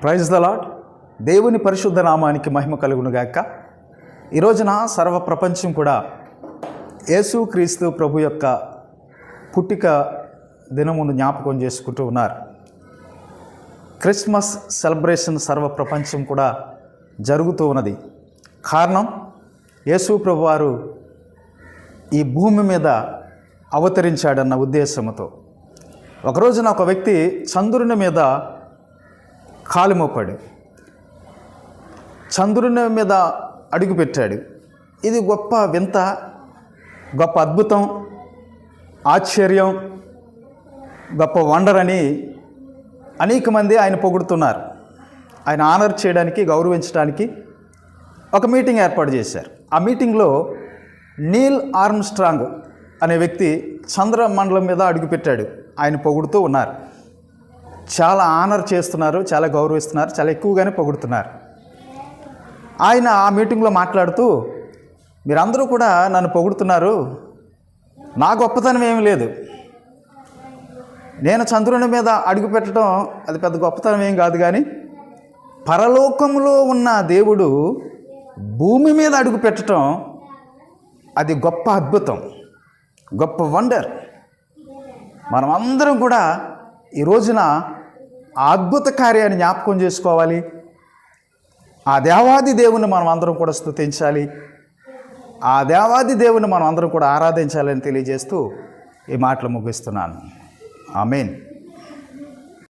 Praise the lord. దేవుని పరిశుద్ధ నామానికి మహిమ కలుగునుగాక. ఈ రోజున సర్వ ప్రపంచం కూడా యేసుక్రీస్తు ప్రభు యొక్క పుట్టిక దినమును జ్ఞాపకం చేసుకుంటూ ఉన్నారు. క్రిస్మస్ సెలబ్రేషన్ సర్వ ప్రపంచం కూడా జరుగుతూ ఉన్నది. కారణం, యేసు ప్రభు వారు ఈ భూమి మీద అవతరించాడన్న ఉద్దేశంతో. ఒకరోజున ఒక వ్యక్తి చంద్రుని మీద కాలు మోపాడు, చంద్రుని మీద అడుగుపెట్టాడు. ఇది గొప్ప వింత, గొప్ప అద్భుతం, ఆశ్చర్యం, గొప్ప వండర్ అని అనేక మంది ఆయన పొగుడుతున్నారు. ఆయన ఆనర్ చేయడానికి, గౌరవించడానికి ఒక మీటింగ్ ఏర్పాటు చేశారు. ఆ మీటింగ్లో నీల్ ఆర్మ్స్ట్రాంగ్ అనే వ్యక్తి చంద్రమండలం మీద అడుగుపెట్టాడు. ఆయన పొగుడుతూ ఉన్నారు. చాలా ఆనర్ చేస్తున్నారు, చాలా గౌరవిస్తున్నారు, చాలా ఎక్కువగానే పొగుడుతున్నారు. ఆయన ఆ మీటింగ్లో మాట్లాడుతూ, మీరందరూ కూడా నన్ను పొగుడుతున్నారు, నా గొప్పతనం ఏమీ లేదు, నేను చంద్రుని మీద అడుగు పెట్టడం అది పెద్ద గొప్పతనం ఏం కాదు, కానీ పరలోకంలో ఉన్న దేవుడు భూమి మీద అడుగు పెట్టడం అది గొప్ప అద్భుతం, గొప్ప వండర్. మనం అందరం కూడా ఈ రోజున ఆ అద్భుత కార్యాన్ని జ్ఞాపకం చేసుకోవాలి. ఆ దేవాది దేవుని మనం అందరం కూడా స్తుతించాలి. ఆ దేవాది దేవుని మనం అందరం కూడా ఆరాధించాలని తెలియజేస్తూ ఈ మాటలు ముగిస్తున్నాను. ఆమేన్.